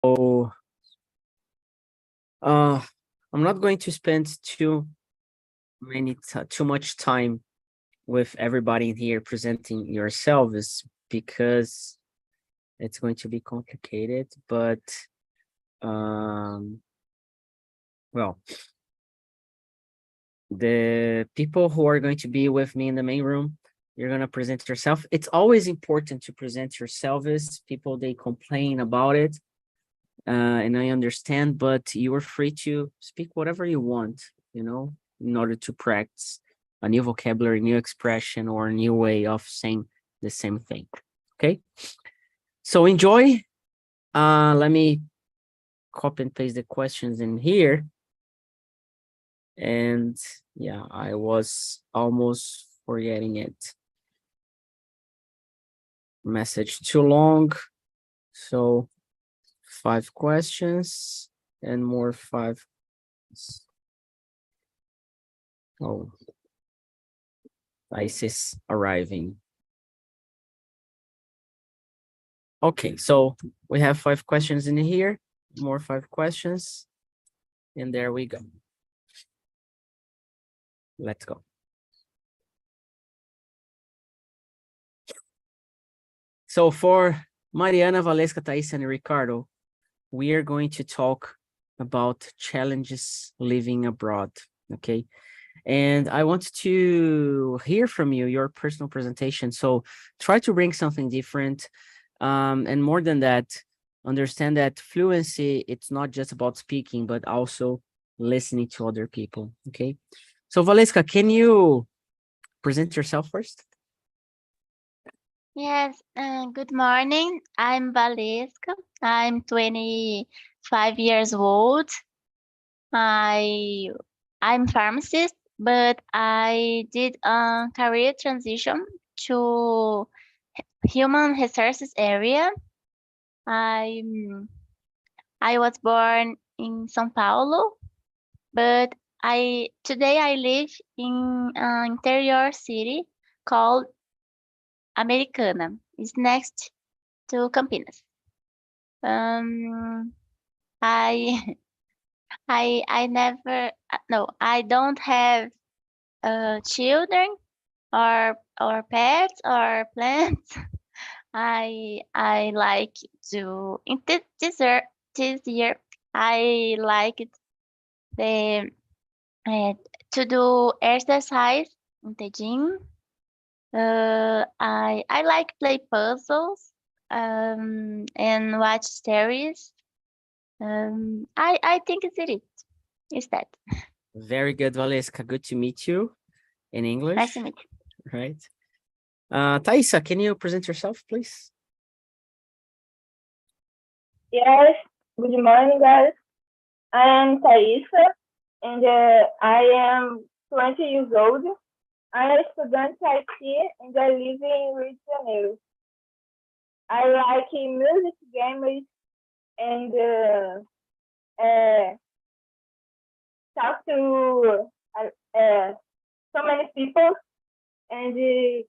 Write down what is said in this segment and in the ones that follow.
So, I'm not going to spend too much time with everybody in here presenting yourselves because it's going to be complicated. But well, the people who are going to be with me in the main room, you're going to present yourself. It's always important to present yourselves. People, they complain about it. And I understand, but you are free to speak whatever you want, in order to practice a new vocabulary, new expression, or a new way of saying the same thing. Okay? So enjoy. Let me copy and paste the questions in here. And yeah, I was almost forgetting it. Message too long. So 5 questions and more 5. Oh, ICE is arriving. Okay, so we have 5 questions in here, more 5 questions, and there we go. Let's go. So for Mariana, Valesca, Thais, and Ricardo, we are going to talk about challenges living abroad, okay? And I want to hear from you, your personal presentation. So try to bring something different. And more than that, understand that fluency, it's not just about speaking, but also listening to other people, okay? So Valesca, can you present yourself first? Yes, good morning. I'm Valesca. I'm 25 years old. I'm pharmacist, but I did a career transition to human resources area. I I was born in São Paulo, but today I live in an interior city called Americana. It's next to Campinas. Um, I I never no, I don't have children or pets or plants. I like to in this year I like the uh, to do exercise in the gym. I like play puzzles and watch series. I think it's it. Is that Very good, Valesca. Good to meet you in English. nice to meet you? Right. Thaisa, can you present yourself, please? Yes, good morning, guys. I am Thaisa, and I am 20 years old. I am a student IT, and I live in Rio de Janeiro. I like music, games, and talk to so many people, and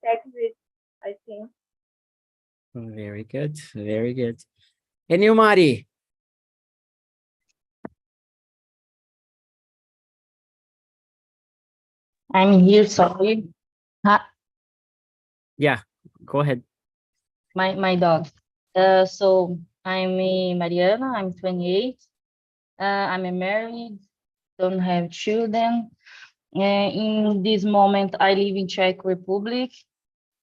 that's it, I think. Very good. Very good. And you, Mari? I'm here, sorry. Yeah, go ahead. My dog. So I'm Mariana, I'm 28. I'm married, don't have children. In this moment, I live in Czech Republic,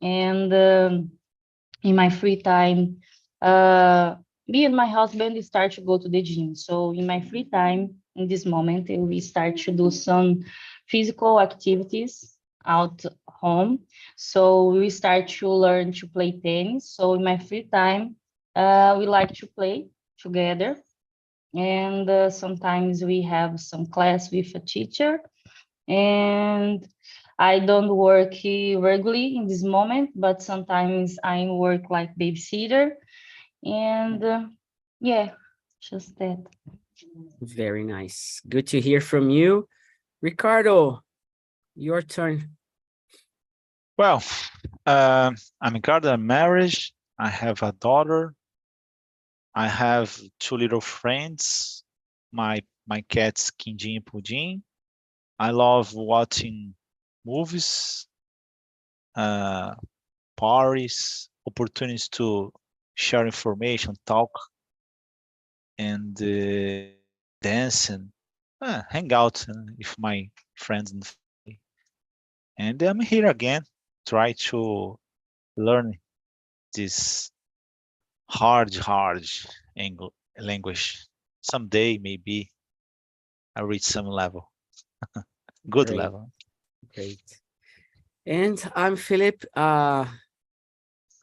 and in my free time, me and my husband start to go to the gym. So in my free time, in this moment, we start to do some physical activities out home. So we start to learn to play tennis. So in my free time, we like to play together. And sometimes we have some class with a teacher. And I don't work regularly in this moment, but sometimes I work like babysitter. And yeah, just that. Very nice. Good to hear from you. Ricardo, your turn. Well, I'm Ricardo, I'm married. I have a daughter. I have two little friends. My cats Quindim and Pudim. I love watching movies, uh, parties, opportunities to share information, talk, and dance and hang out with my friends and family. And I'm here again, try to learn this hard language. Someday maybe I reach some level, good Great, level. great. And I'm Philip. I'm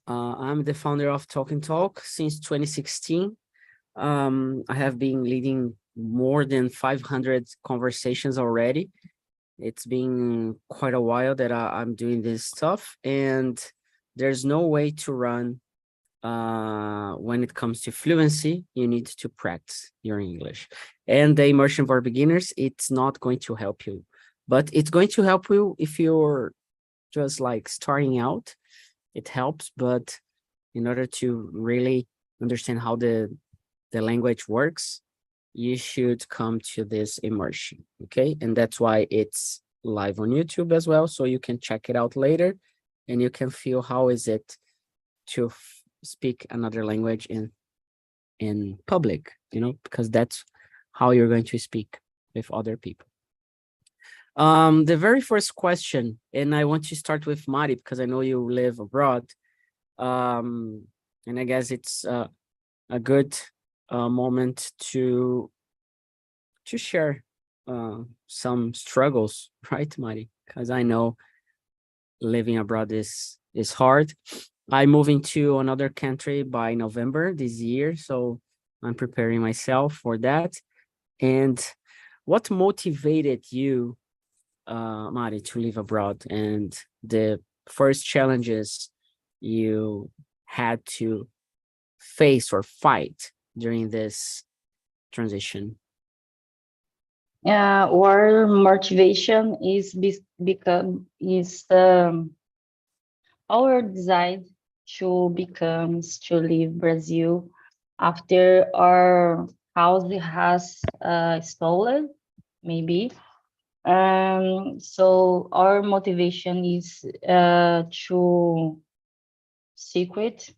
the founder of Talk and Talk since 2016. I have been leading more than 500 conversations already. It's been quite a while that I'm doing this stuff, and there's no way to run when it comes to fluency. You need to practice your English. And the immersion for beginners, it's not going to help you, but it's going to help you if you're just like starting out. It helps, but in order to really understand how the language works, you should come to this immersion, okay? And that's why it's live on YouTube as well, so you can check it out later and you can feel how is it to speak another language in public, you know, because that's how you're going to speak with other people. The very first question, and I want to start with Mari because I know you live abroad. And I guess it's a good moment to share some struggles, right, Mari? Because I know living abroad is hard. I'm moving to another country by November this year, so I'm preparing myself for that. And what motivated you, Mari, to live abroad, and the first challenges you had to face or fight during this transition? Our motivation is become is our desire to becomes to leave Brazil after our house has stolen, maybe. So our motivation is to secret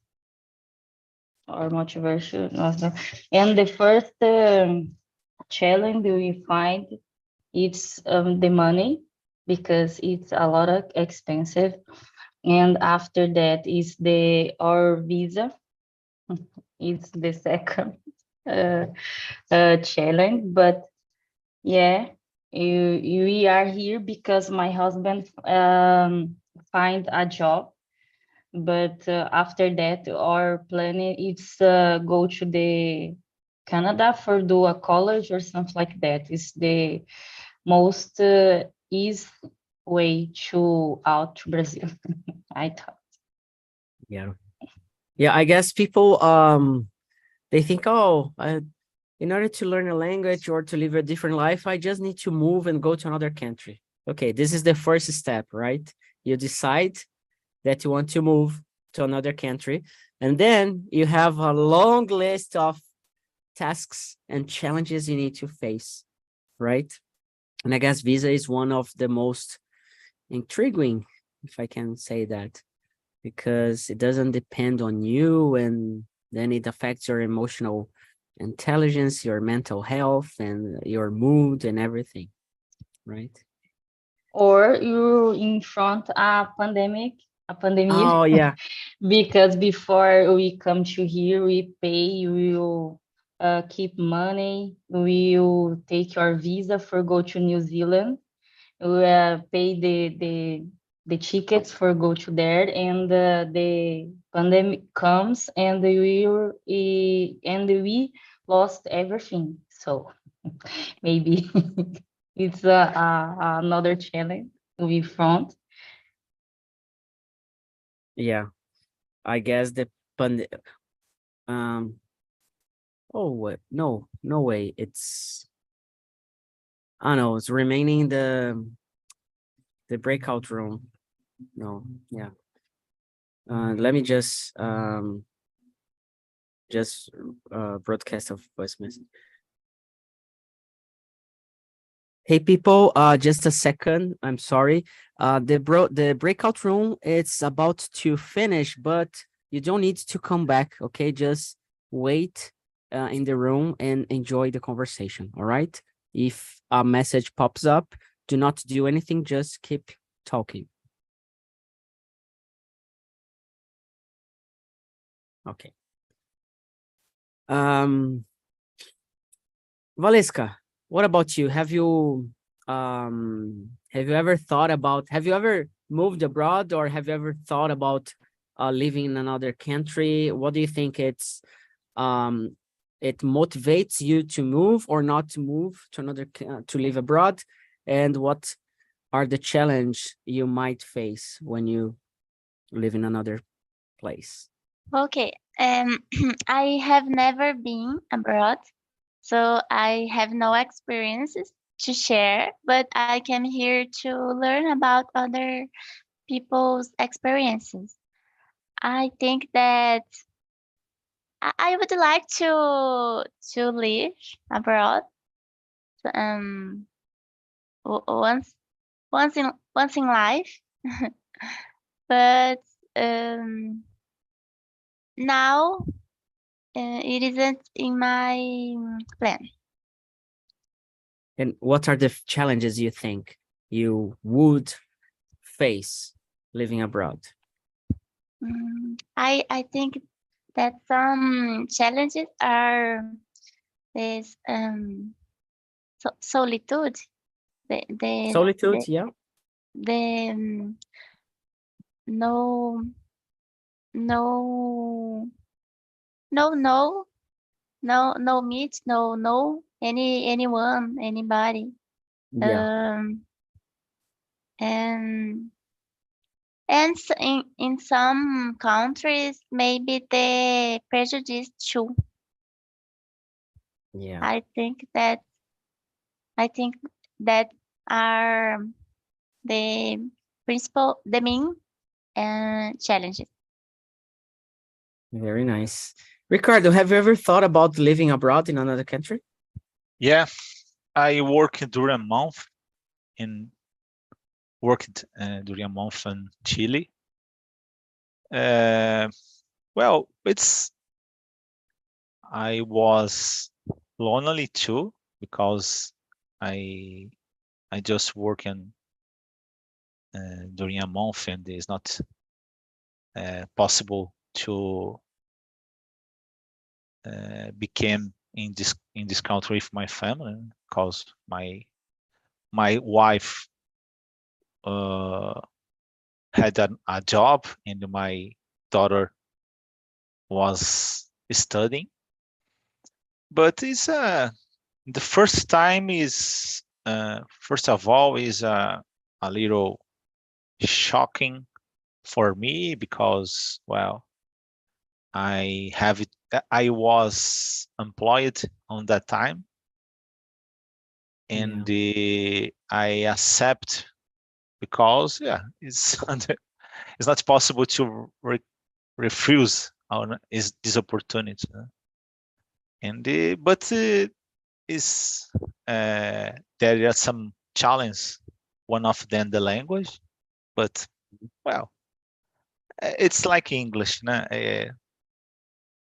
our motivation. And the first challenge we find it's the money because it's a lot of expensive. And after that is the our visa. It's the second uh, challenge. But yeah, we are here because my husband find a job. But after that, our plan is go to the Canada for do a college or something like that. It's the most easy way to out to Brazil. I thought. Yeah. Yeah, I guess people they think, oh, in order to learn a language or to live a different life, I just need to move and go to another country. Okay, this is the first step, right? You decide that you want to move to another country, and then you have a long list of tasks and challenges you need to face, right? And I guess visa is one of the most intriguing, if I can say that, because it doesn't depend on you, and then it affects your emotional intelligence, your mental health, and your mood and everything, right? Or you in front a pandemic, a pandemic, Oh, yeah. because before we come to here, we pay, we will keep money, we will take your visa for go to New Zealand, we pay the tickets for go to there, and the pandemic comes, and we lost everything. So maybe it's another challenge we front. Yeah, I guess the pand um oh what no way, it's I don't know, it's remaining in the breakout room. No, yeah. Let me just just broadcast of voice message. Hey people, just a second. I'm sorry. The breakout room, it's about to finish, but you don't need to come back. Okay, just wait in the room and enjoy the conversation. All right. If a message pops up, do not do anything. Just keep talking. Okay. Valeska, what about you? Have you ever thought about, have you ever moved abroad, or have you ever thought about living in another country? What do you think it motivates you to move or not to move to another to live abroad? And what are the challenge you might face when you live in another place? Okay. I have never been abroad, so I have no experiences to share, but I came here to learn about other people's experiences. I think that I would like to live abroad. Um, once once in life, but um, now it isn't in my plan. And what are the challenges you think you would face living abroad? I think that some challenges are this solitude, the Solitude, the, yeah. the no no no no no meet no anyone anybody Yeah. and in some countries maybe the prejudice too. Yeah. I think that I think that are the main challenges. Very nice. Ricardo, have you ever thought about living abroad in another country? Yeah, I worked during a month in Chile. Well, I was lonely too because I just working during a month, and it's not possible to become in this country with my family because my wife had a job and my daughter was studying. But it's the first time is first of all is a little shocking for me because, well, I was employed on that time, and I accept because, yeah, it's it's not possible to refuse is this opportunity. And but is there are some challenge. One of them the language, but, well, it's like English,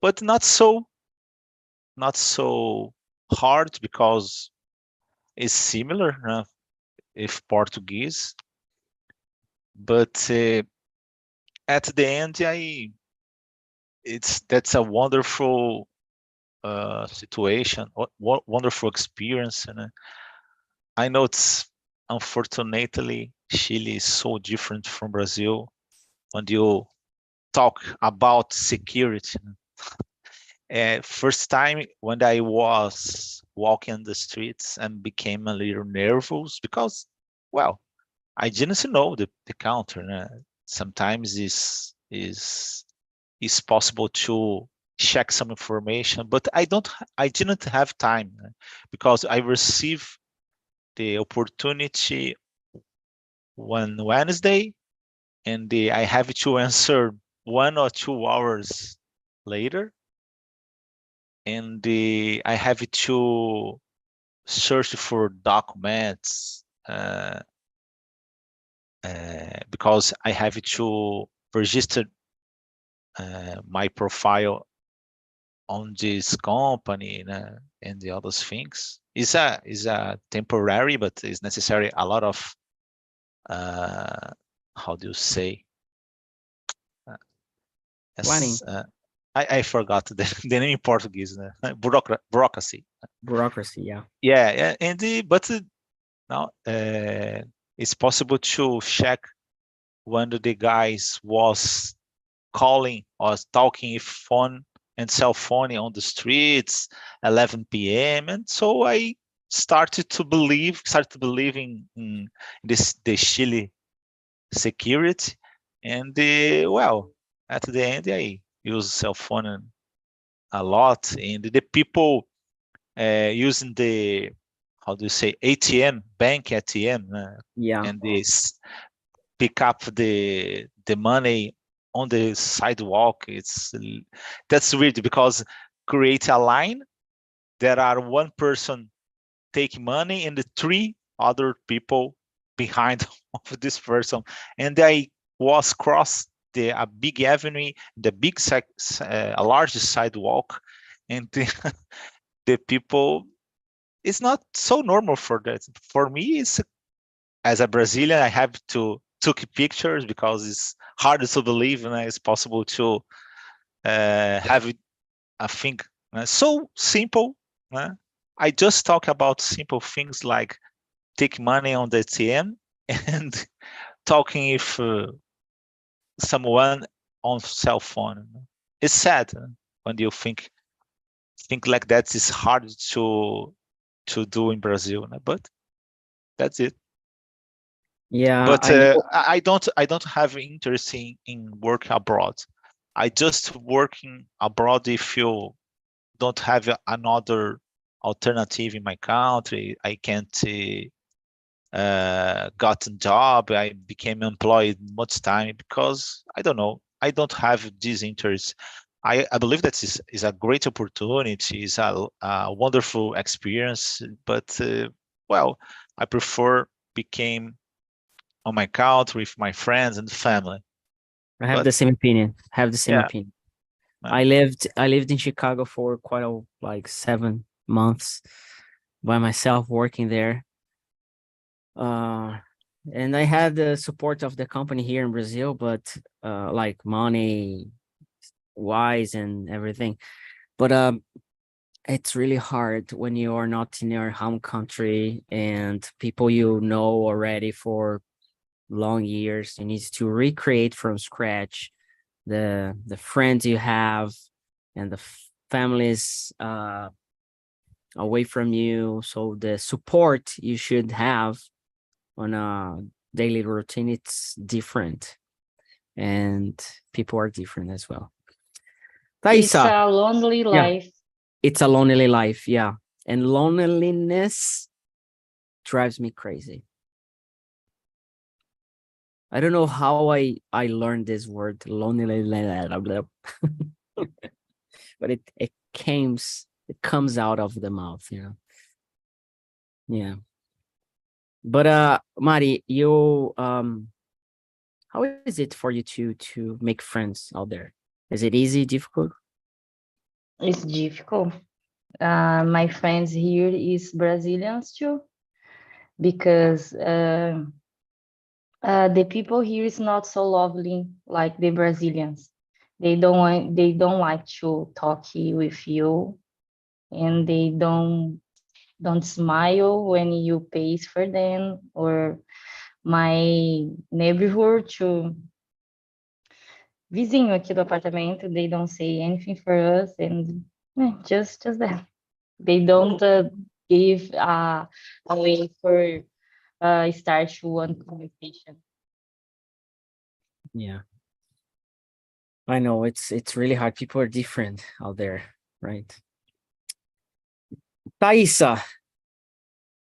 but not so hard because it's similar if Portuguese. But at the end, that's a wonderful situation, wonderful experience, and I know it's unfortunately Chile is so different from Brazil when you talk about security. First time when I was walking the streets and became a little nervous because, well, I didn't know the counter. Sometimes is possible to check some information, but I didn't have time because I received the opportunity one Wednesday, and I have to answer 1 or 2 hours later. and I have to search for documents because I have to register my profile on this company and the other things. Is a temporary, but it's necessary a lot of how do you say? Planning, I forgot the name in Portuguese. Bureaucracy. bureaucracy, yeah. Yeah, and but now it's possible to check when the guys was calling or talking phone and cell phone on the streets 11 p.m. and so I started to believe in this the Chile security and well at the end I use cell phone a lot and the people using the how do you say ATM bank ATM Yeah, and this pick up the money on the sidewalk. That's weird because create a line. There are one person taking money and the three other people behind of this person, and I was cross a big avenue, the big a large sidewalk, and the people. It's not so normal for that. For me, it's as a Brazilian, I have to took pictures because it's hard to believe and it's possible to have a thing so simple. I just talk about simple things like take money on the ATM and talking if someone on cell phone. It's sad when you think like that is hard to do in Brazil, but that's it. yeah, But I know. I don't have interest in work abroad. I just working abroad if you don't have another alternative in my country. I can't got a job. I became employed much time because I don't know. I don't have this interest. I believe that is a great opportunity. It's a wonderful experience. But well, I prefer became on my couch with my friends and family. I have But the same opinion. Have the same yeah, opinion. uh, I lived in Chicago for quite like 7 months by myself working there. Uh, and I had the support of the company here in Brazil, but like money wise and everything. But it's really hard when you are not in your home country and people you know already for long years. You need to recreate from scratch the friends you have and the families away from you. So the support you should have on a daily routine, it's different, and people are different as well. It's Thaisa, a lonely yeah, life. it's a lonely life, yeah, and loneliness drives me crazy. I don't know how I learned this word lonely, but it comes out of the mouth, yeah. But Mari, you how is it for you to make friends out there? Is it easy, difficult? It's difficult. My friends here is Brazilians too, because the people here is not so lovely like the Brazilians. They don't like to talk with you, and they don't smile when you pay for them. Or my neighborhood to vizinho aqui do apartamento, they don't say anything for us, and just that. They don't give a way for start one conversation. Yeah, I know it's really hard. People are different out there, right? Thaisa,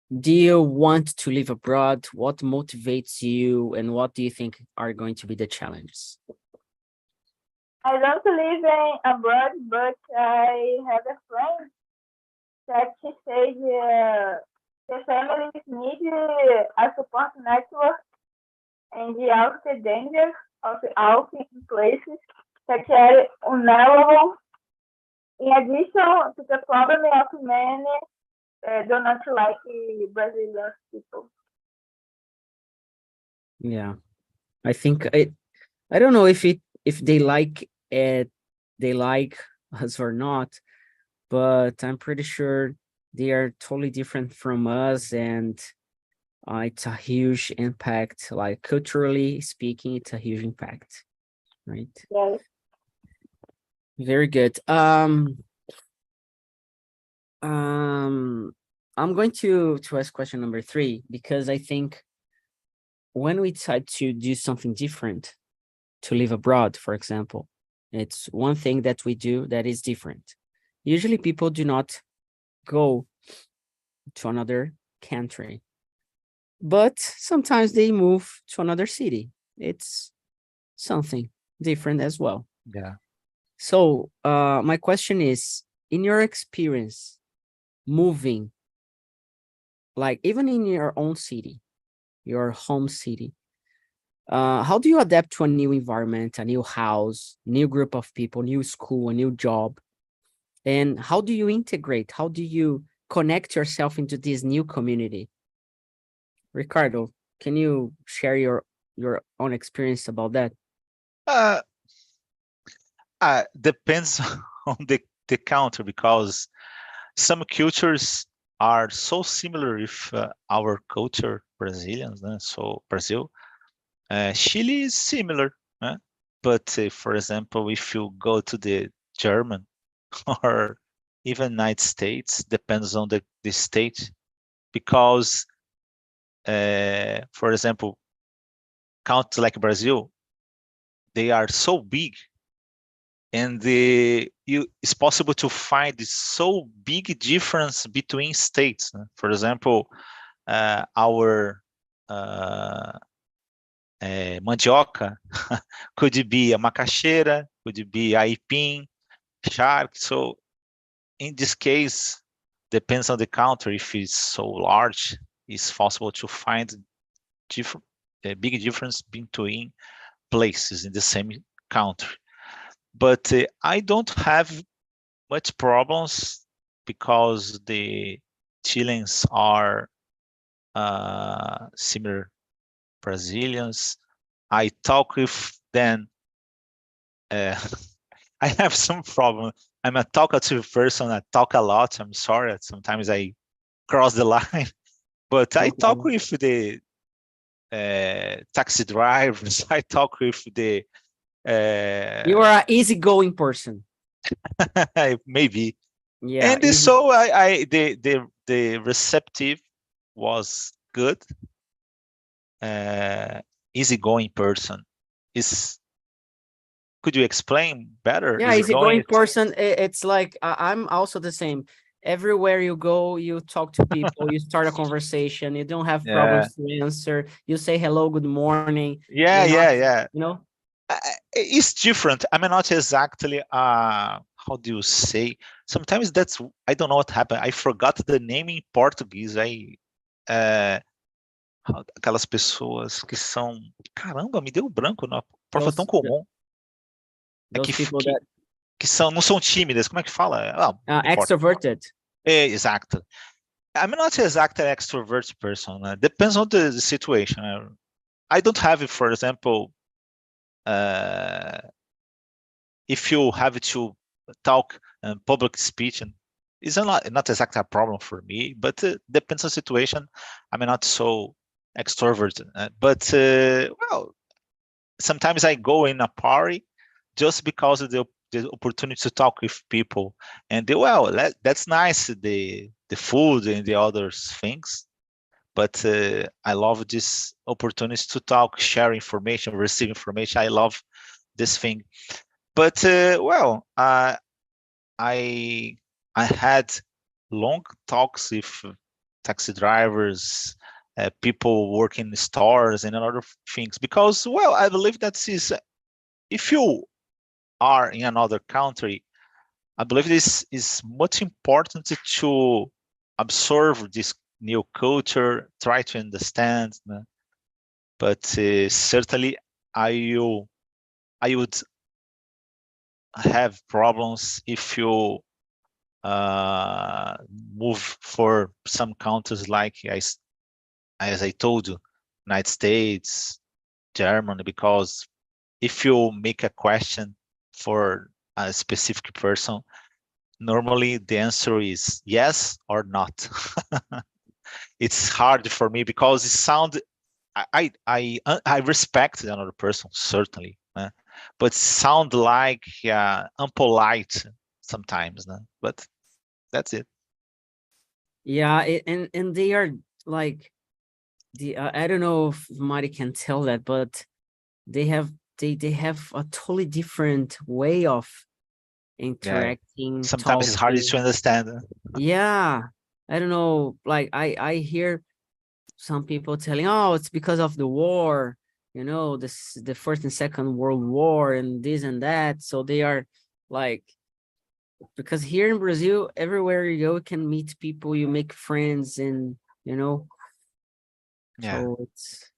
do you want to live abroad? What motivates you, and what do you think are going to be the challenges? I don't live in abroad, but I have a friend that she said the families need a support network and also the danger of out in places that are unknowable. In addition to the problem of many do not like Brazilian people. Yeah, I think I don't know if they like it, they like us or not, but I'm pretty sure they are totally different from us, and it's a huge impact. Like culturally speaking, it's a huge impact, right? Yes. Very good. I'm going to ask question number 3 because I think when we decide to do something different, to live abroad, for example, it's one thing that we do that is different. Usually people do not go to another country, but sometimes they move to another city. It's something different as well. Yeah. So my question is, in your experience moving, like even in your own city, your home city, how do you adapt to a new environment, a new house, new group of people, new school, a new job? And how do you integrate? How do you connect yourself into this new community? Ricardo, can you share your own experience about that? Uh, depends on the country, because some cultures are so similar with our culture, Brazilians, so Brazil. Chile is similar, but for example, if you go to the German or even United States, depends on the state, because for example, countries like Brazil, they are so big, and it's possible to find so big difference between states. For example, our mandioca could be a macaxeira, could be aipim, shark. So in this case, depends on the country. If it's so large, it's possible to find different, a big difference between places in the same country. But I don't have much problems because the Chileans are similar Brazilians. I talk with them. Uh, I have some problem. I'm a talkative person. I talk a lot. I'm sorry. Sometimes I cross the line, but I No talk problem. with the taxi drivers. I talk with the You are an easygoing person. maybe. Yeah, And easy. so the receptive was good. Easygoing person is. Could you explain better? Yeah, Easygoing. easygoing person. It's like I'm also the same. Everywhere you go, you talk to people, you start a conversation, you don't have Yeah, problems to answer. You say hello, good morning. yeah, You're not, yeah, yeah. you know, It's different. I mean, not exactly. How do you say? Sometimes that's. I don't know what happened. I forgot the name in Portuguese. Uh, aquelas pessoas que são. Caramba, me deu branco. Não, palavra tão those comum. É those people que, that que são, não são tímidas. Como é que fala? Ah, não importa. extroverted. Exato. I'm not exactly an extrovert person. Depends on the situation. I don't have, for example, if you have to talk public speech, and it's not exactly a problem for me, but depends on situation. I'm not so extrovert, but well, sometimes I go in a party just because of the opportunity to talk with people, and well, that's nice, the food and the other things. But I love this opportunity to talk, share information, receive information. I love this thing. But well, I had long talks with taxi drivers, people working in stores and other things, because well, I believe that is if you are in another country, I believe this is much important to observe this new culture, try to understand. But certainly, I would have problems if you move for some countries like as I told you, United States, Germany, because if you make a question for a specific person, normally the answer is yes or not. It's hard for me because it sound I respect another person certainly, but sound like unpolite sometimes. But that's it. Yeah, and they are like I don't know if Mari can tell that, but they have a totally different way of Yeah, interacting, sometimes it's harder to talking. understand. Yeah, I don't know. Like I hear some people telling, oh, it's because of the war, the First and Second World War and this and that. So they are like, because here in Brazil, everywhere you go, you can meet people, you make friends, and Yeah, so it's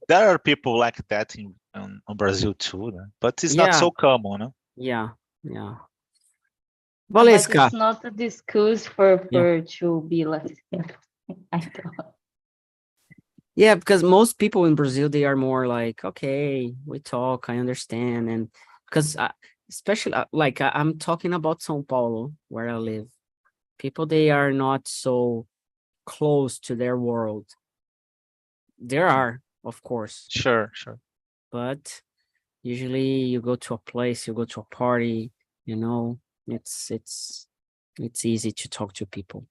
there are people like that in Brazil too, but it's not yeah, so common. No? yeah, yeah. But Valesca, it's not a excuse for to be like I thought. yeah, because most people in Brazil, they are more like, okay, we talk, I understand, and because especially like I'm talking about São Paulo, where I live, people they are not so close to their world. There are, of course, Sure. but usually you go to a place, you go to a party, it's easy to talk to people.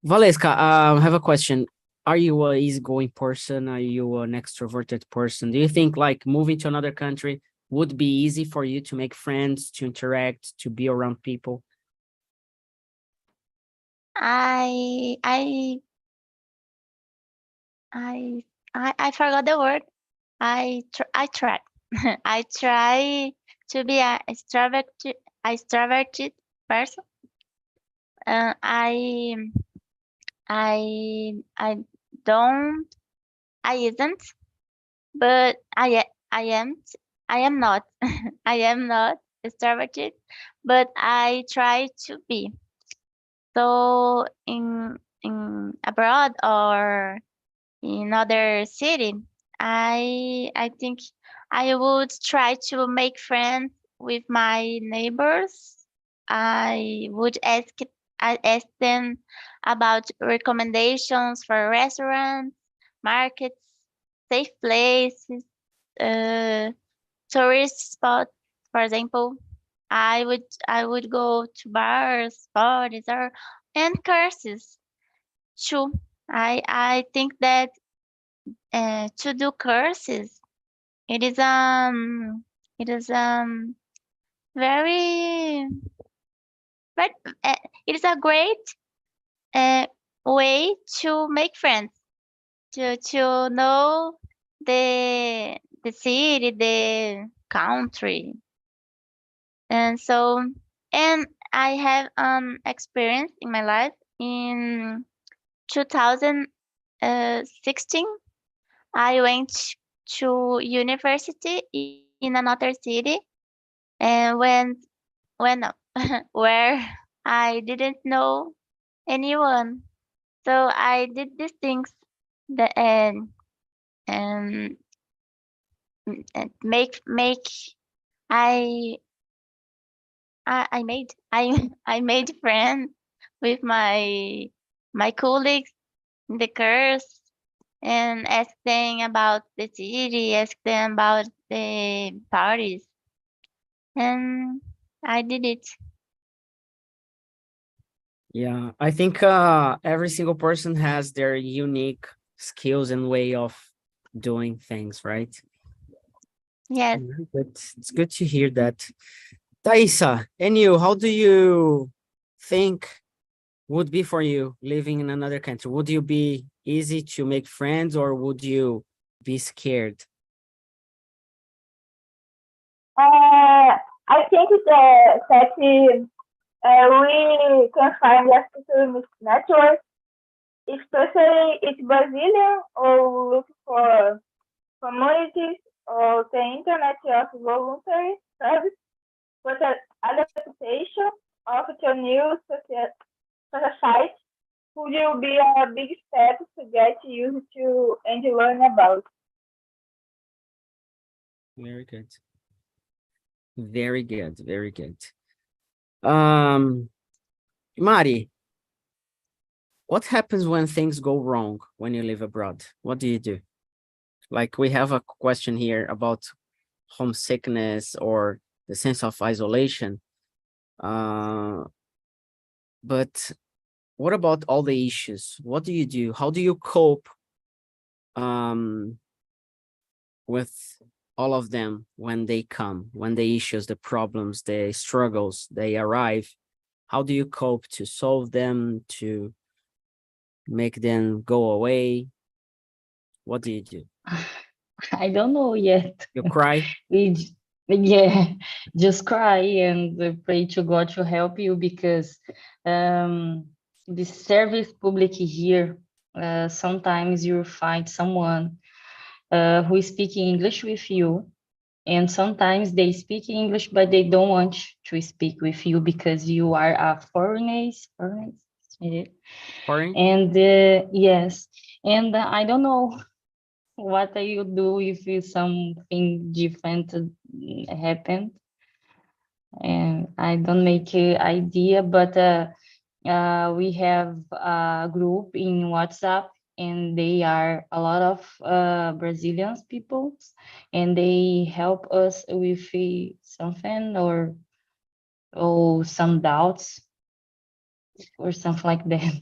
Valesca, I have a question. Are you a easygoing person? Are you an extroverted person? Do you think like moving to another country would be easy for you to make friends, to interact, to be around people? I forgot the word. I try. I try to be a extroverted person. I don't. I isn't. But I am not. I am not extroverted, but I try to be. So in abroad or in other city, I think I would try to make friends with my neighbors. I ask them about recommendations for restaurants, markets, safe places, uh, tourist spots. For example, I would go to bars, parties, or and courses too. I think that to do courses, it is it is very but it is a great uh, way to make friends, to know the city, the country. And so, and I have experience in my life in 2016. I went to university in another city, and when where I didn't know anyone. So I did these things that and make I I made I made friends with my colleagues in the course and ask them about the city, ask them about the parties, and I did it. Yeah, I think every single person has their unique skills and way of doing things, right? Yes. But it's good to hear that. Thaisa, and you, how do you think would be for you living in another country? Would you be easy to make friends or would you be scared? I think that we can find a social network, especially if Brazilian or look for communities or the internet of voluntary service, but an adaptation of the new society will be a big step to get used to and learn about. Very good. Very good. Very good. Mari, what happens when things go wrong when you live abroad? What do you do? Like we have a question here about homesickness or the sense of isolation. But what about all the issues? What do you do? How do you cope with all of them when they come, when the issues, the problems, the struggles, they arrive? How do you cope to solve them, to make them go away? What do you do? I don't know yet. You cry? Yeah, just cry and pray to God to help you, because the service public here, sometimes you find someone who is speaking English with you, and sometimes they speak English, but they don't want to speak with you because you are a foreigner. Foreign? And yes, and I don't know what you do if something different happened, and I don't make an idea, but we have a group in WhatsApp, and they are a lot of Brazilian people, and they help us with something or some doubts or something like that.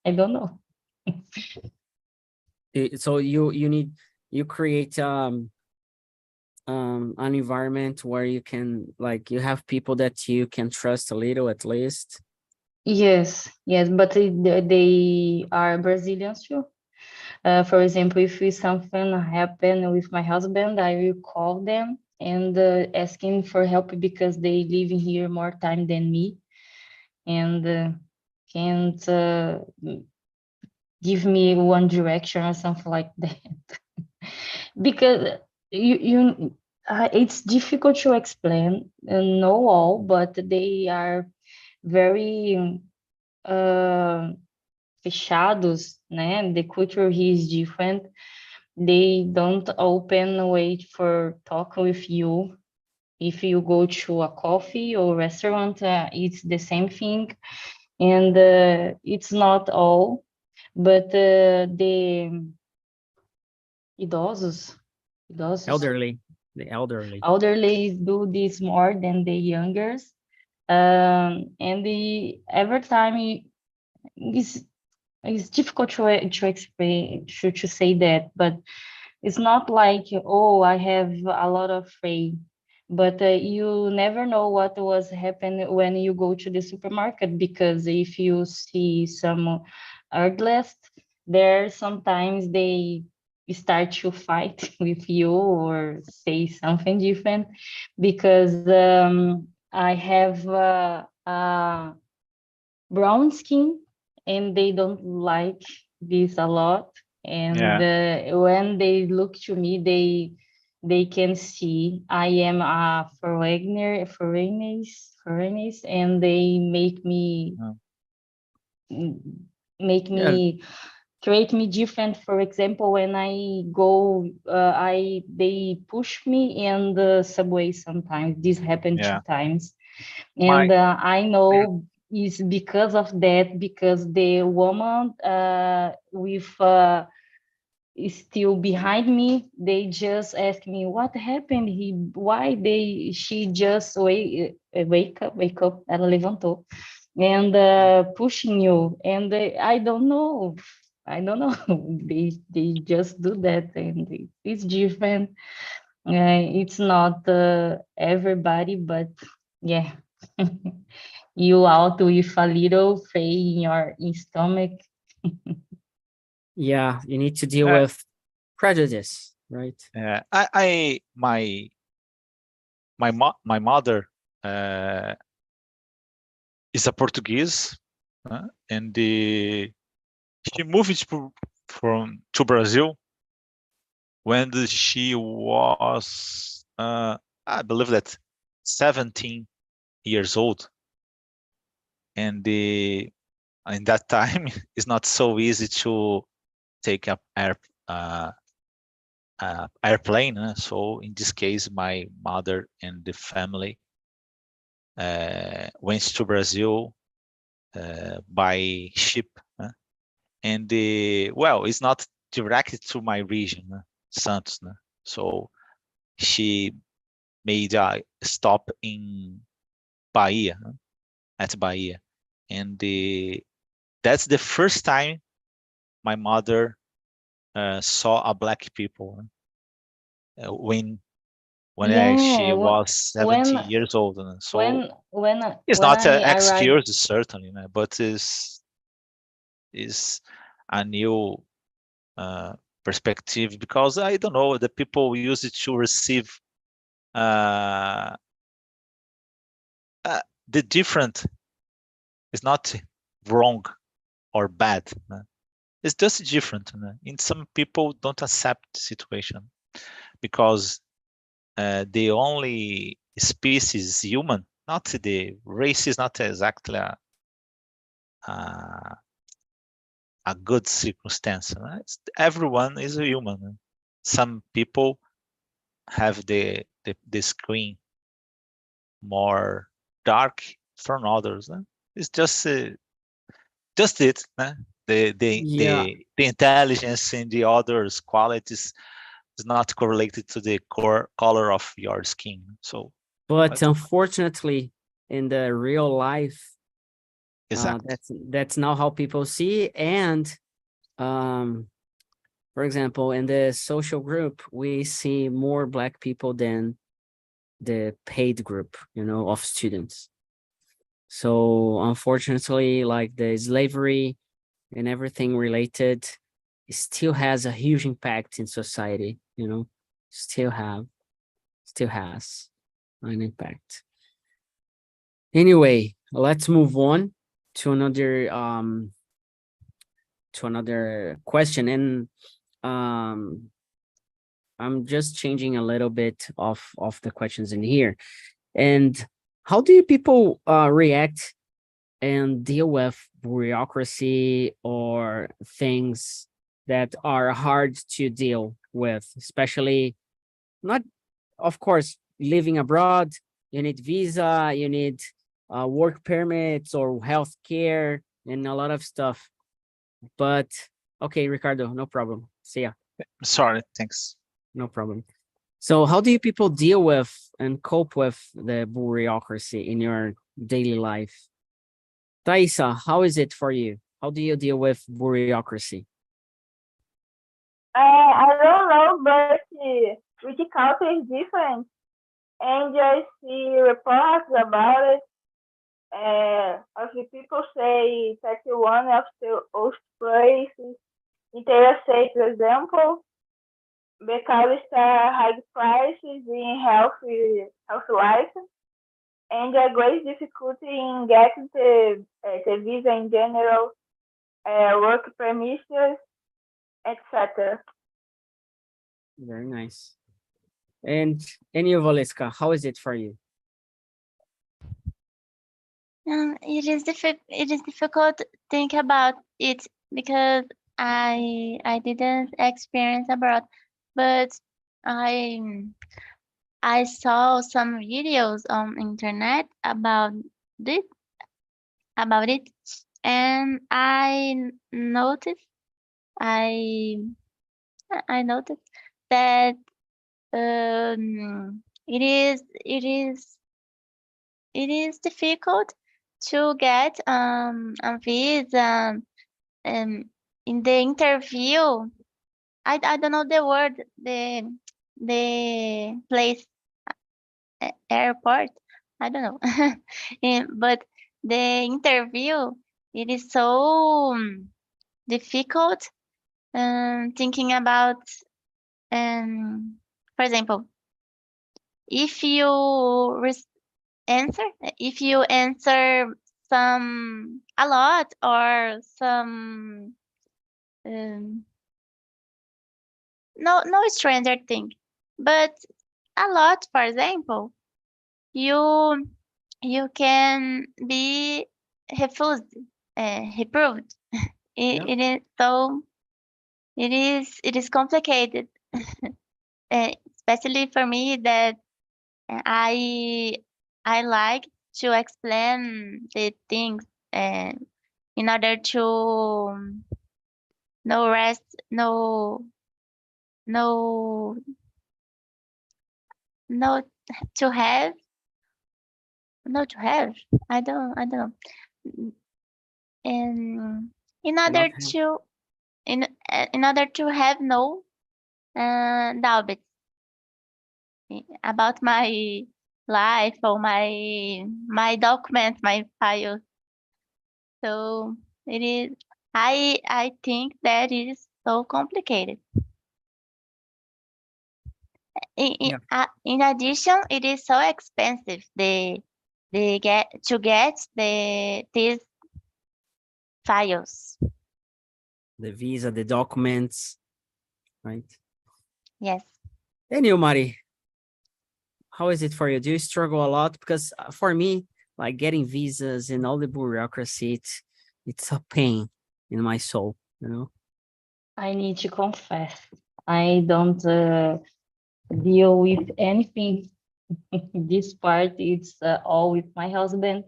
I don't know. So you create an environment where you can, like, you have people that you can trust a little at least. Yes, but they are Brazilians too. For example, if something happen with my husband, I will call them and asking for help, because they live here more time than me, and can't give me one direction or something like that. Because it's difficult to explain, know all, but they are very fechados, né? The culture here is different. They don't open way for talk with you. If you go to a coffee or restaurant, it's the same thing, and it's not all, but the idosos, Elderly, the elderly. elderly do this more than the youngers, and every time it's difficult to explain, to say that, but it's not like, oh, I have a lot of faith, but you never know what was happening when you go to the supermarket, because if you see some earthless, there sometimes they start to fight with you or say something different, because I have brown skin, and they don't like this a lot. And when they look to me, they can see I am a foreigner, and they make me create me different. For example, when I go, they push me in the subway sometimes. This happened 2 times, and I know it's because of that, because the woman with is still behind me, they just ask me what happened, she just wake up, ela levantou, and pushing you, and I don't know, they just do that, and it's different. It's not everybody, but yeah. You out with a little fay in your stomach. Yeah, you need to deal with prejudice, right? Yeah, my my mother is a Portuguese, and she moved to Brazil when she was, I believe that 17 years old, and in that time it's not so easy to take up airplane. So in this case, my mother and the family went to Brazil by ship, and well, it's not directly to my region, Santos. So she made a stop in Bahia, at Bahia, and that's the first time my mother saw a black people when she Yeah, was 70 years old. So it's when not I an arrived, excuse, certainly, but is a new perspective, because I don't know, the people use it to receive uh, the different is not wrong or bad. It's just different. And some people don't accept the situation because the only species is human, not the race is not exactly a good circumstance. Everyone is a human. Some people have the screen more dark from others. It's just it. Yeah, The intelligence in the others' qualities is not correlated to the color of your skin. So but that's unfortunately, in the real life, exact. that's not how people see. And for example, in the social group, we see more Black people than the paid group, of students. So unfortunately, like the slavery and everything related, it still has a huge impact in society, still has an impact. Anyway, let's move on to another question. And I'm just changing a little bit of the questions in here. And how do you people react and deal with bureaucracy or things that are hard to deal with, especially not, of course, living abroad? You need visa, you need work permits or health care and a lot of stuff. But okay, Ricardo, no problem. See ya. Sorry, thanks. No problem. So how do you people deal with and cope with the bureaucracy in your daily life? Thaisa, how is it for you? How do you deal with bureaucracy? I don't know, but each culture is different, and I see reports about it. Of the people say that one of the most places interessate, for example, because high prices in health life, and a great difficulty in getting the visa in general, work permits, etc. Very nice. And you, Valeska, how is it for you? It is difficult to think about it because I didn't experience abroad, but I saw some videos on internet it about it, and I I noticed that it is difficult to get a visa. In the interview, I don't know the word, the place, airport, I don't know. But the interview, it is so difficult, thinking about, for example, if you answer some a lot or some no stranger thing, but a lot, for example, you can be refused, reproved. Yeah. It is so it is complicated, especially for me that I I like to explain the things in order to no rest, no no to have no to have. I don't know. And in To order not have. to in order to have no doubts about my life or my documents, my files. So it is. I think that is so complicated. Yeah. In addition, it is so expensive. The get to get these files. The visa, the documents, right? Yes. And you, Mari, how is it for you? Do you struggle a lot? Because for me, like getting visas and all the bureaucracy, it's a pain in my soul, you know? I need to confess, I don't deal with anything. This part is all with my husband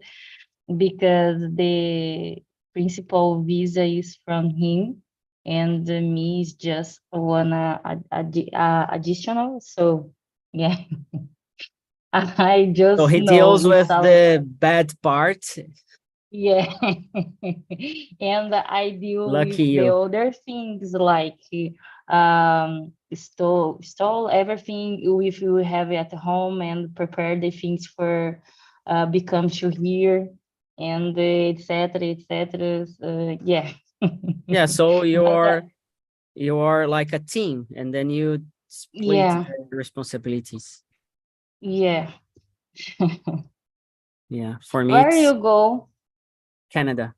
because the principal visa is from him and me is just one additional. So yeah, I So just he know deals it's with a the bad part. yeah. And I deal with Lucky the you. other things like install everything if you have at home and prepare the things for become to here and etc. Yeah. Yeah, so But you're like a team and then you split yeah, the responsibilities. yeah. Yeah, for me Where it's you go? Canada.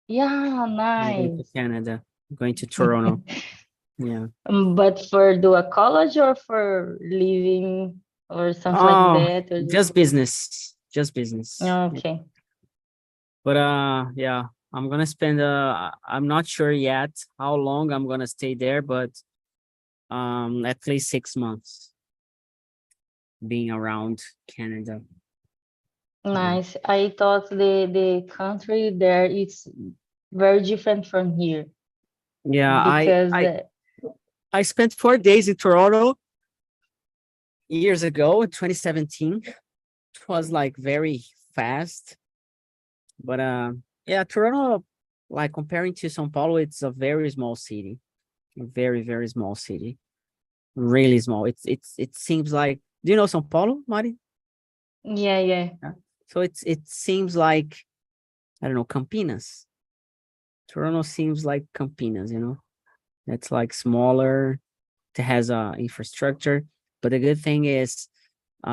Yeah, I'm going to nice. Canada. I'm going to Toronto. Yeah. But for do a college or for living or something like Oh, that, or just just business. Just business. Yeah. okay. But yeah, I'm gonna spend I'm not sure yet how long I'm gonna stay there, but at least 6 months being around Canada. Yeah. Nice. I thought the country there is very different from here Yeah, because I spent 4 days in Toronto years ago in 2017. It was like very fast, but yeah, Toronto, like comparing to São Paulo, it's a very small city, a very, very small city, really small. It seems like, do you know São Paulo, Mari? yeah, yeah, Yeah. So it seems like, I don't know, Campinas. Toronto seems like Campinas, you know. It's like smaller. It has a infrastructure, but the good thing is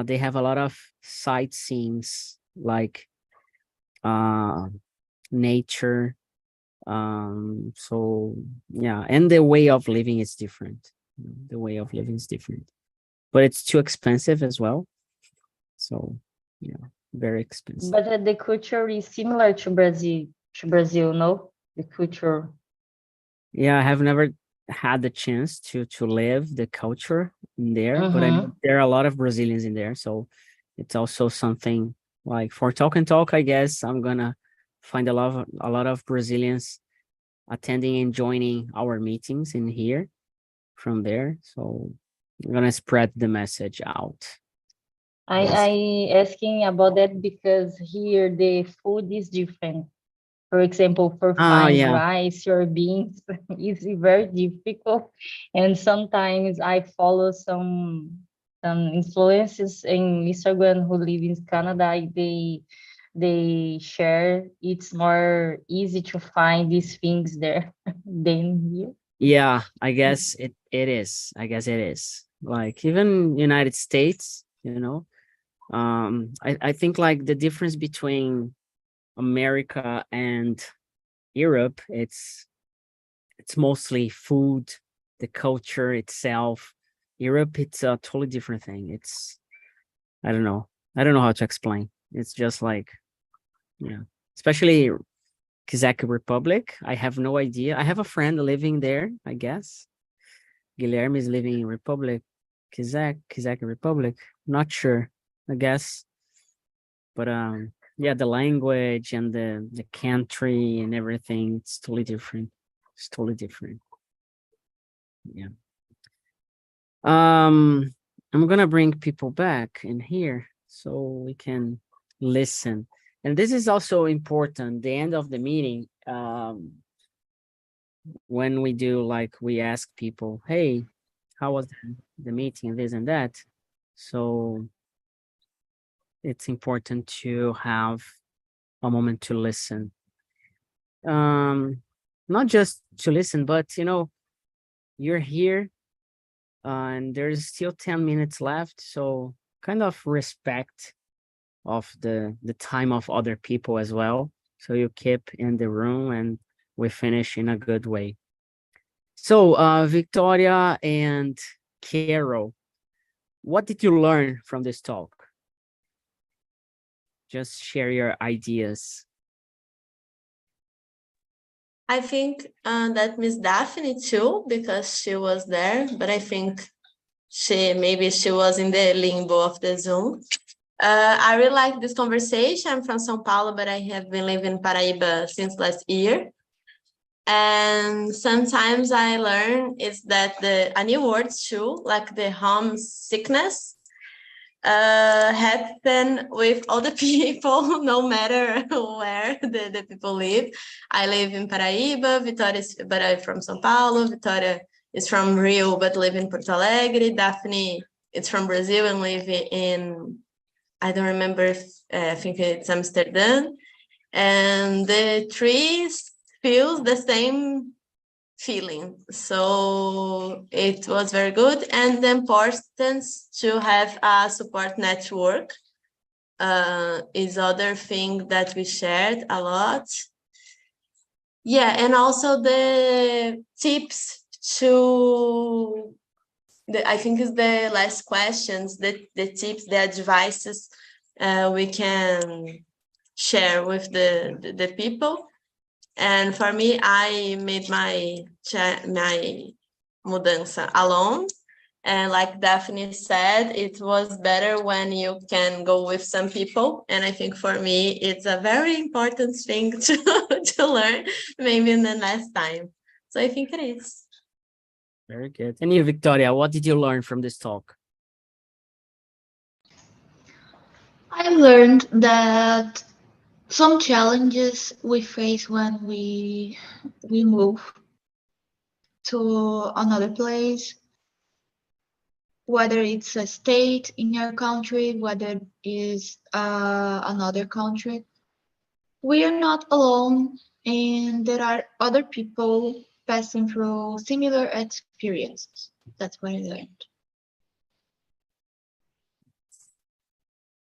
they have a lot of sightseeings like uh nature. So yeah, and the way of living is different. The way of living is different, but it's too expensive as well. So yeah, very expensive. but the culture is similar to Brazil. To Brazil, no, the culture. Yeah, I have never had the chance to live the culture in there, but I know Mm-hmm. there are a lot of Brazilians in there, so it's also something like for talk and talk. I guess I'm gonna find a lot of Brazilians attending and joining our meetings in here from there. So I'm gonna spread the message out. Yes. I asking about that because here the food is different. For example, for Oh find yeah, rice or beans, it's very difficult. And sometimes I follow some influences in Instagram who live in Canada. They share it's more easy to find these things there than here. yeah. I guess it is. I guess it is. Like even United States, you know. I think like the difference between America and Europe, it's mostly food, the culture itself. Europe, it's a totally different thing. It's, I don't know. I don't know how to explain. It's just like, yeah, especially Czech Republic. I have no idea. I have a friend living there, I guess. Guilherme is living in Republic, Czech Republic. Not sure, I guess. But yeah, the language and the country and everything, it's totally different. It's totally different. Yeah. I'm gonna bring people back in here so we can listen. And this is also important, the end of the meeting, when we do, like, we ask people, hey, how was the meeting, this and that. So it's important to have a moment to listen. Not just to listen, but, you know, you're here and there's still 10 minutes left. So kind of respect of the time of other people as well. So you keep in the room and we finish in a good way. So Victoria and Carol, what did you learn from this talk? Just share your ideas. I think that Miss Daphne too, because she was there, but I think maybe she was in the limbo of the Zoom. I really like this conversation. I'm from São Paulo, but I have been living in Paraíba since last year. And sometimes I learn is that a new word too, like the homesickness, happen with all the people, no matter where the people live. I live in Paraíba, but I'm from São Paulo. Victoria is from Rio, but live in Porto Alegre. Daphne is from Brazil and live in, I don't remember if, I think it's Amsterdam. And the trees feels the same feeling. So it was very good. And the importance to have a support network is other thing that we shared a lot. Yeah, and also the tips to, I think is the last questions, the tips, the advices we can share with the people. And for me, I made my mudança alone. And like Daphne said, it was better when you can go with some people. And I think for me, it's a very important thing to learn, maybe in the next time. So I think it is. Very good. And you, Victoria, what did you learn from this talk? I learned that some challenges we face when we move to another place, whether it's a state in your country, whether it's another country, we are not alone, and there are other people passing through similar experiences. That's what I learned.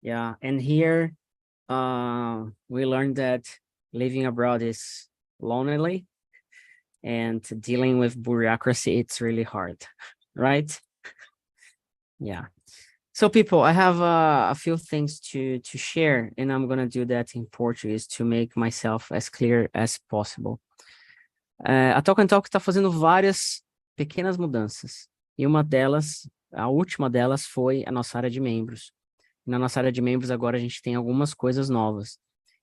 Yeah, and here we learned that living abroad is lonely and dealing with bureaucracy, it's really hard, right? Yeah. So people, I have a few things to share, and I'm gonna do that in Portuguese to make myself as clear as possible. A Talk and Talk está fazendo várias pequenas mudanças, e uma delas, a última delas, foi a nossa área de membros. Na nossa área de membros agora a gente tem algumas coisas novas.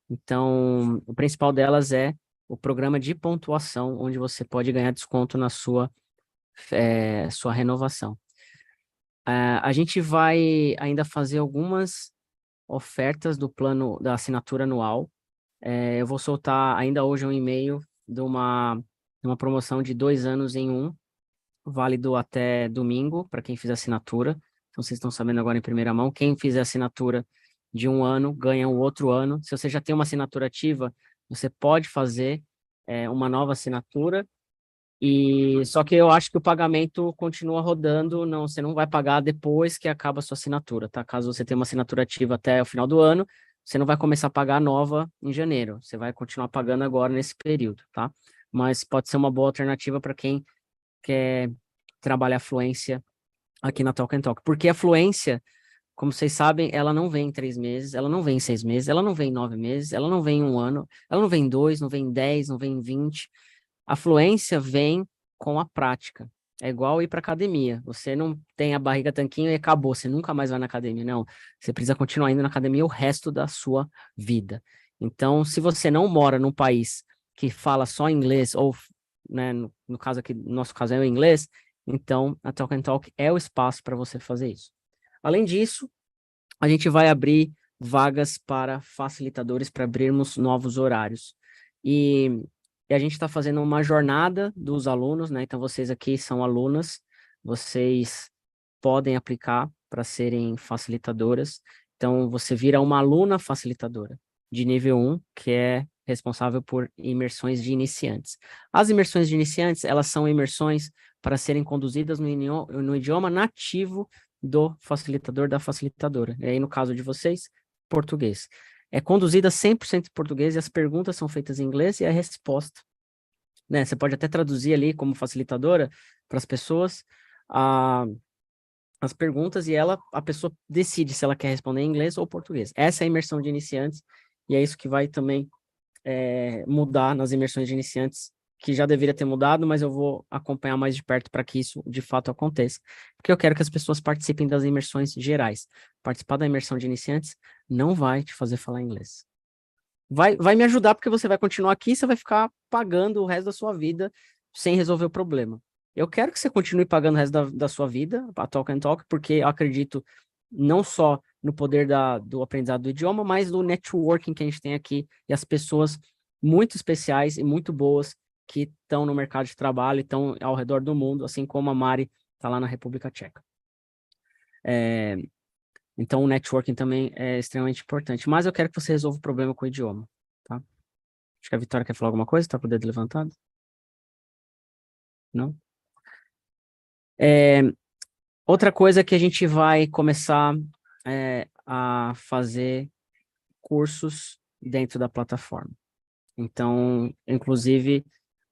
Então, o principal delas é o programa de pontuação, onde você pode ganhar desconto na sua renovação. A gente vai ainda fazer algumas ofertas do plano da assinatura anual. Eu vou soltar ainda hoje um e-mail de uma promoção de 2 anos em 1, válido até domingo, para quem fizer assinatura. Então, vocês estão sabendo agora em primeira mão. Quem fizer assinatura de 1 ano, ganha um outro ano. Se você já tem uma assinatura ativa, você pode fazer uma nova assinatura E só que eu acho que o pagamento continua rodando, não, você não vai pagar depois que acaba a sua assinatura, tá? Caso você tenha uma assinatura ativa até o final do ano, você não vai começar a pagar a nova em janeiro, você vai continuar pagando agora nesse período, tá? Mas pode ser uma boa alternativa para quem quer trabalhar fluência aqui na Talk and Talk, porque a fluência, como vocês sabem, ela não vem em 3 meses, ela não vem em 6 meses, ela não vem em 9 meses, ela não vem em um ano, ela não vem em 2, não vem em 10, não vem em 20. A fluência vem com a prática. É igual ir para academia. Você não tem a barriga tanquinho e acabou, você nunca mais vai na academia. Não, você precisa continuar indo na academia o resto da sua vida. Então, se você não mora num país que fala só inglês, ou, né, no caso aqui, no nosso caso é o inglês, então a Talk and Talk é o espaço para você fazer isso. Além disso, a gente vai abrir vagas para facilitadores para abrirmos novos horários. E a gente está fazendo uma jornada dos alunos, né? Então, vocês aqui são alunas, vocês podem aplicar para serem facilitadoras. Então, você vira uma aluna facilitadora de nível 1, que é responsável por imersões de iniciantes. As imersões de iniciantes, elas são imersões para serem conduzidas no idioma nativo do facilitador, da facilitadora. E aí, no caso de vocês, português. É conduzida 100% em português e as perguntas são feitas em inglês e a resposta, né? Você pode até traduzir ali como facilitadora para as pessoas as perguntas e a pessoa decide se ela quer responder em inglês ou português. Essa é a imersão de iniciantes e é isso que vai também mudar nas imersões de iniciantes, que já deveria ter mudado, mas eu vou acompanhar mais de perto para que isso de fato aconteça. Porque eu quero que as pessoas participem das imersões gerais. Participar da imersão de iniciantes não vai te fazer falar inglês. Vai me ajudar porque você vai continuar aqui e você vai ficar pagando o resto da sua vida sem resolver o problema. Eu quero que você continue pagando o resto da sua vida, a Talk and Talk, porque eu acredito não só no poder do aprendizado do idioma, mas do networking que a gente tem aqui e as pessoas muito especiais e muito boas que estão no mercado de trabalho e estão ao redor do mundo, assim como a Mari está lá na República Tcheca. Então, o networking também é extremamente importante. Mas eu quero que você resolva o problema com o idioma, tá? Acho que a Vitória quer falar alguma coisa? Está com o dedo levantado? Não? Outra coisa que a gente vai começar a fazer cursos dentro da plataforma. Então, inclusive,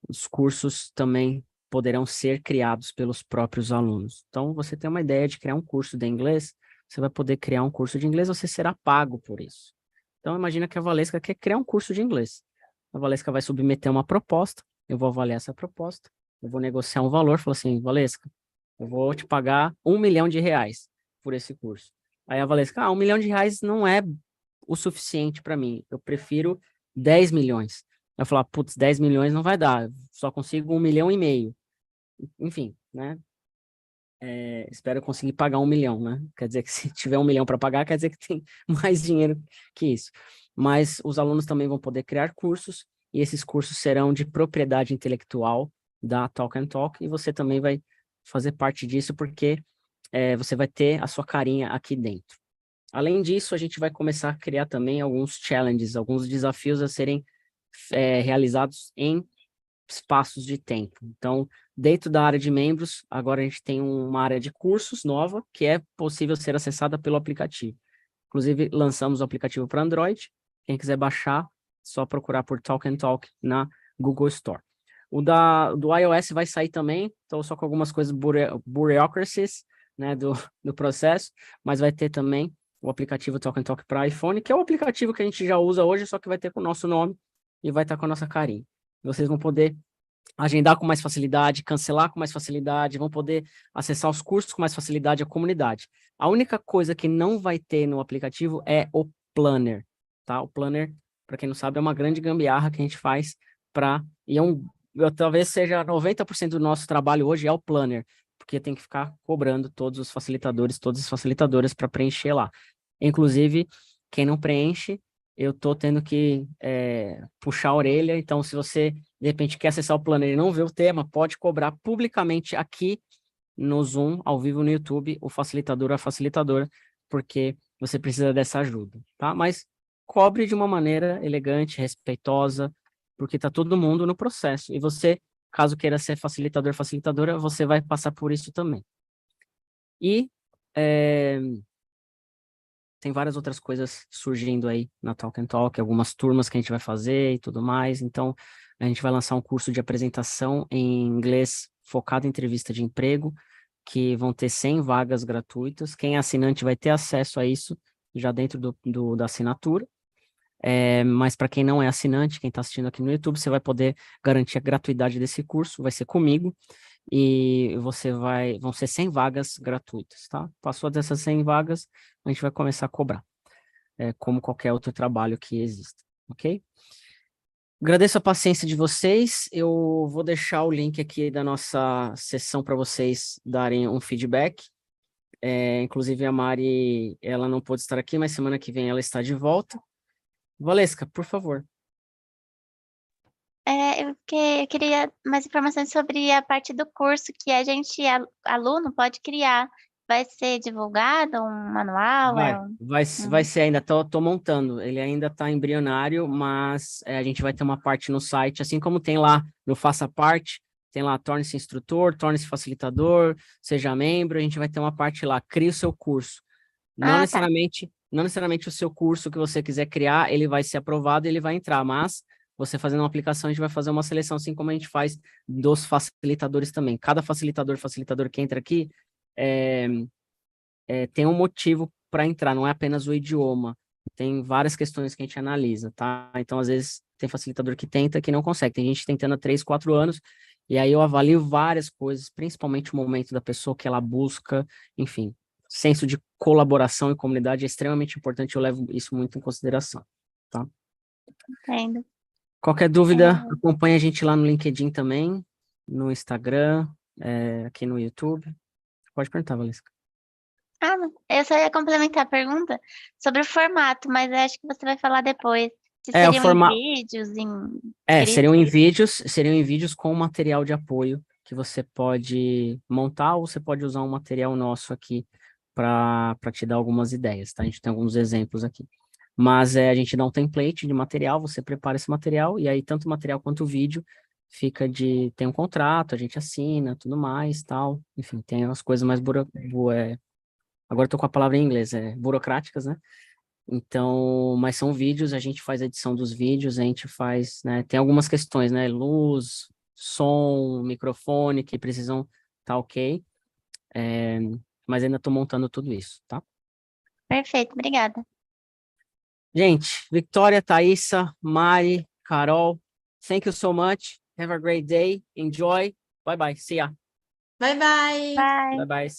os cursos também poderão ser criados pelos próprios alunos. Então, você tem uma ideia de criar um curso de inglês, você vai poder criar um curso de inglês, você será pago por isso. Então, imagina que a Valesca quer criar um curso de inglês. A Valesca vai submeter uma proposta, eu vou avaliar essa proposta, eu vou negociar um valor, falo assim, Valesca, eu vou te pagar R$1 milhão por esse curso. Aí a Valesca, R$1 milhão não é o suficiente para mim, eu prefiro 10 milhões. Eu falar, putz, 10 milhões não vai dar, só consigo 1,5 milhão. Enfim, né? Espero conseguir pagar 1 milhão, né? Quer dizer que se tiver 1 milhão para pagar, quer dizer que tem mais dinheiro que isso. Mas os alunos também vão poder criar cursos, e esses cursos serão de propriedade intelectual da Talk and Talk, e você também vai fazer parte disso, porque você vai ter a sua carinha aqui dentro. Além disso, a gente vai começar a criar também alguns challenges, alguns desafios a serem realizados em espaços de tempo. Então, dentro da área de membros, agora a gente tem uma área de cursos nova, que é possível ser acessada pelo aplicativo. Inclusive, lançamos o aplicativo para Android. Quem quiser baixar, só procurar por Talk and Talk na Google Store. O do iOS vai sair também, então só com algumas coisas bureaucracies, né, do processo, mas vai ter também o aplicativo Talk and Talk para iPhone, que é o aplicativo que a gente já usa hoje, só que vai ter com o nosso nome e vai estar com a nossa carinha. Vocês vão poder agendar com mais facilidade, cancelar com mais facilidade, vão poder acessar os cursos com mais facilidade, a comunidade. A única coisa que não vai ter no aplicativo é o Planner, tá? O Planner, para quem não sabe, é uma grande gambiarra que a gente faz talvez seja 90% do nosso trabalho hoje é o Planner, porque tem que ficar cobrando todos os facilitadores, todas as facilitadoras para preencher lá. Inclusive, quem não preenche, eu estou tendo que puxar a orelha. Então, se você, de repente, quer acessar o Planner e não vê o tema, pode cobrar publicamente aqui no Zoom, ao vivo no YouTube, o facilitador ou a facilitadora, porque você precisa dessa ajuda, tá? Mas cobre de uma maneira elegante, respeitosa, porque está todo mundo no processo. E você caso queira ser facilitador, facilitadora, você vai passar por isso também. E tem várias outras coisas surgindo aí na Talk and Talk, algumas turmas que a gente vai fazer e tudo mais. Então, a gente vai lançar um curso de apresentação em inglês focado em entrevista de emprego, que vão ter 100 vagas gratuitas. Quem é assinante vai ter acesso a isso já dentro da assinatura. Mas para quem não é assinante, quem está assistindo aqui no YouTube, você vai poder garantir a gratuidade desse curso, vai ser comigo, e vão ser 100 vagas gratuitas, tá? Passou dessas 100 vagas, a gente vai começar a cobrar, como qualquer outro trabalho que exista, ok? Agradeço a paciência de vocês, eu vou deixar o link aqui da nossa sessão para vocês darem um feedback. Inclusive a Mari, ela não pôde estar aqui, mas semana que vem ela está de volta. Valesca, por favor. Eu queria mais informações sobre a parte do curso que a gente, aluno, pode criar. Vai ser divulgado um manual? Vai ser ainda, tô montando, ele ainda está embrionário, mas a gente vai ter uma parte no site, assim como tem lá no Faça Parte, tem lá torne-se instrutor, torne-se facilitador, seja membro, a gente vai ter uma parte lá, crie o seu curso. Não necessariamente o seu curso que você quiser criar, ele vai ser aprovado e ele vai entrar, mas você fazendo uma aplicação, a gente vai fazer uma seleção, assim como a gente faz dos facilitadores também. Cada facilitador que entra aqui tem um motivo para entrar, não é apenas o idioma. Tem várias questões que a gente analisa, tá? Então, às vezes, tem facilitador que tenta que não consegue. Tem gente tentando há 3, 4 anos, e aí eu avalio várias coisas, principalmente o momento da pessoa que ela busca, enfim. Senso de colaboração e comunidade é extremamente importante, eu levo isso muito em consideração, tá? Entendo. Qualquer dúvida, acompanhe a gente lá no LinkedIn também, no Instagram, aqui no YouTube. Pode perguntar, Valesca. Não, eu só ia complementar a pergunta sobre o formato, mas eu acho que você vai falar depois. Se O seriam formato... em vídeos, em seriam em vídeos com material de apoio que você pode montar ou você pode usar um material nosso aqui para te dar algumas ideias, tá? A gente tem alguns exemplos aqui. Mas a gente dá um template de material, você prepara esse material e aí tanto o material quanto o vídeo tem um contrato, a gente assina, tudo mais, tal. Enfim, tem as coisas mais agora eu tô com a palavra em inglês, burocráticas, né? Então, mas são vídeos, a gente faz a edição dos vídeos, a gente faz, né? Tem algumas questões, né? Luz, som, microfone, que precisam tá ok. Mas ainda tô montando tudo isso, tá? Perfeito, obrigada. Gente, Victoria, Thaisa, Mari, Carol, thank you so much. Have a great day. Enjoy. Bye bye. See ya. Bye bye. Bye. Bye bye. See